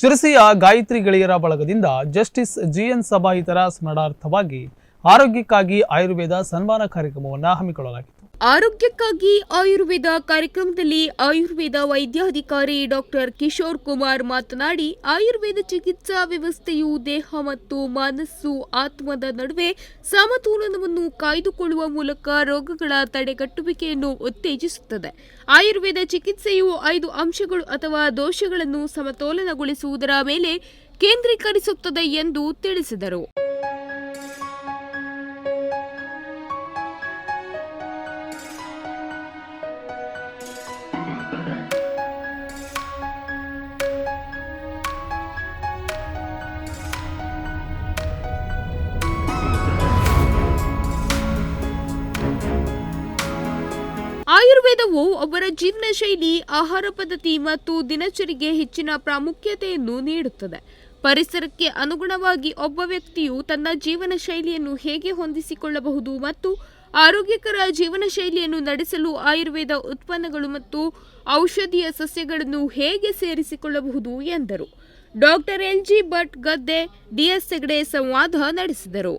ಶಿರಸಿಯ ಗಾಯತ್ರಿ ಗೆಳೆಯರ ಬಳಗದಿಂದ justice GN ಸಭಾಹಿತರ ಸ್ಮರಣಾರ್ಥವಾಗಿ ಆರೋಗ್ಯಕ್ಕಾಗಿ ಆಯುರ್ವೇದ ಸನ್ಮಾನ ಕಾರ್ಯಕ್ರಮವನ್ನು ಹಮ್ಮಿಕೊಳ್ಳಲಾಗಿತ್ತು. ಆರೋಗ್ಯಕ್ಕಾಗಿ ಆಯುರ್ವೇದ ಕಾರ್ಯಕ್ರಮದಲ್ಲಿ ಆಯುರ್ವೇದ ವೈದ್ಯಾಧಿಕಾರಿ ಡಾಕ್ಟರ್ ಕಿಶೋರ್ ಕುಮಾರ್ ಮಾತನಾಡಿ, ಆಯುರ್ವೇದ ಚಿಕಿತ್ಸಾ ವ್ಯವಸ್ಥೆಯು ದೇಹ ಮತ್ತು ಮನಸ್ಸು ಆತ್ಮದ ನಡುವೆ ಸಮತೋಲನವನ್ನು ಕಾಯ್ದುಕೊಳ್ಳುವ ಮೂಲಕ ರೋಗಗಳ ತಡೆಗಟ್ಟುವಿಕೆಯನ್ನು ಉತ್ತೇಜಿಸುತ್ತದೆ. ಆಯುರ್ವೇದ ಚಿಕಿತ್ಸೆಯು 5 ಅಂಶಗಳು ಅಥವಾ ದೋಷಗಳನ್ನು ಸಮತೋಲನಗೊಳಿಸುವುದರ ಮೇಲೆ ಕೇಂದ್ರೀಕರಿಸುತ್ತದೆ ಎಂದು ತಿಳಿಸಿದರು. ಆಯುರ್ವೇದವು ಒಬ್ಬರ ಜೀವನ ಶೈಲಿ, ಆಹಾರ ಪದ್ಧತಿ ಮತ್ತು ದಿನಚರಿಗೆ ಹೆಚ್ಚಿನ ಪ್ರಾಮುಖ್ಯತೆಯನ್ನು ನೀಡುತ್ತದೆ. ಪರಿಸರಕ್ಕೆ ಅನುಗುಣವಾಗಿ ಒಬ್ಬ ವ್ಯಕ್ತಿಯು ತನ್ನ ಜೀವನ ಶೈಲಿಯನ್ನು ಹೇಗೆ ಹೊಂದಿಸಿಕೊಳ್ಳಬಹುದು ಮತ್ತು ಆರೋಗ್ಯಕರ ಜೀವನ ಶೈಲಿಯನ್ನು ನಡೆಸಲು ಆಯುರ್ವೇದ ಉತ್ಪನ್ನಗಳು ಮತ್ತು ಔಷಧೀಯ ಸಸ್ಯಗಳನ್ನು ಹೇಗೆ ಸೇರಿಸಿಕೊಳ್ಳಬಹುದು ಎಂದರು. Doctor LG. ಭಟ್ ಗದ್ದೆ, ಡಿ.ಎಸ್. ಹೆಗಡೆ ಸಂವಾದ ನಡೆಸಿದರು.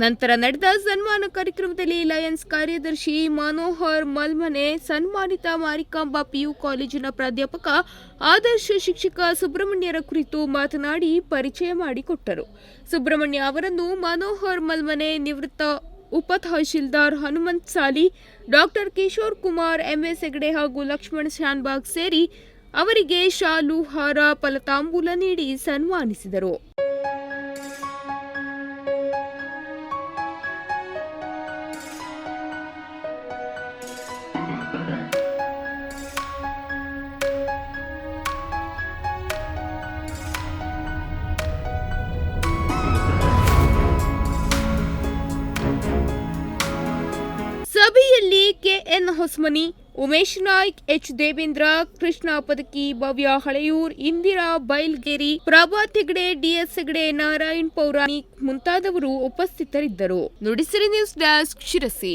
ನಂತರ ನಡೆದ ಸನ್ಮಾನ ಕಾರ್ಯಕ್ರಮದಲ್ಲಿ ಲಯನ್ಸ್ ಕಾರ್ಯದರ್ಶಿ ಮನೋಹರ್ ಮಲ್ಮನೆ, ಸನ್ಮಾನಿತ ಮಾರಿಕಾಂಬಾ ಪಿಯು ಕಾಲೇಜಿನ ಪ್ರಾಧ್ಯಾಪಕ ಆದರ್ಶ ಶಿಕ್ಷಕ ಸುಬ್ರಹ್ಮಣ್ಯರ ಕುರಿತು ಮಾತನಾಡಿ ಪರಿಚಯ ಮಾಡಿಕೊಟ್ಟರು. ಸುಬ್ರಹ್ಮಣ್ಯ ಅವರನ್ನು ಮನೋಹರ್ ಮಲ್ಮನೆ, ನಿವೃತ್ತ ಉಪ ತಹಶೀಲ್ದಾರ್ ಹನುಮಂತ್ ಸಾಲಿ, ಡಾಕ್ಟರ್ ಕಿಶೋರ್ ಕುಮಾರ್, ಎಂಎಸ್ ಹೆಗಡೆ ಹಾಗೂ ಲಕ್ಷ್ಮಣ್ ಶಾನ್ಬಾಗ್ ಸೇರಿ ಅವರಿಗೆ ಶಾಲು, ಹಾರ, ಫಲತಾಂಬೂಲ ನೀಡಿ ಸನ್ಮಾನಿಸಿದರು. ಸಭೆಯಲ್ಲಿ ಕೆಎನ್ ಹೊಸ್ಮನಿ, ಉಮೇಶ್ ನಾಯ್ಕ್, ಎಚ್ ದೇವೇಂದ್ರ, ಕೃಷ್ಣ ಪದಕಿ, ಭವ್ಯ ಹಳೆಯೂರ್, ಇಂದಿರಾ ಬೈಲ್ಗೇರಿ, ಪ್ರಭಾತ್ ಹೆಗಡೆ, ಡಿ.ಎಸ್. ಹೆಗಡೆ, ನಾರಾಯಣ್ ಪೌರಾಣಿಕ್ ಮುಂತಾದವರು ಉಪಸ್ಥಿತರಿದ್ದರು. Nudisiri news desk, Sirsi.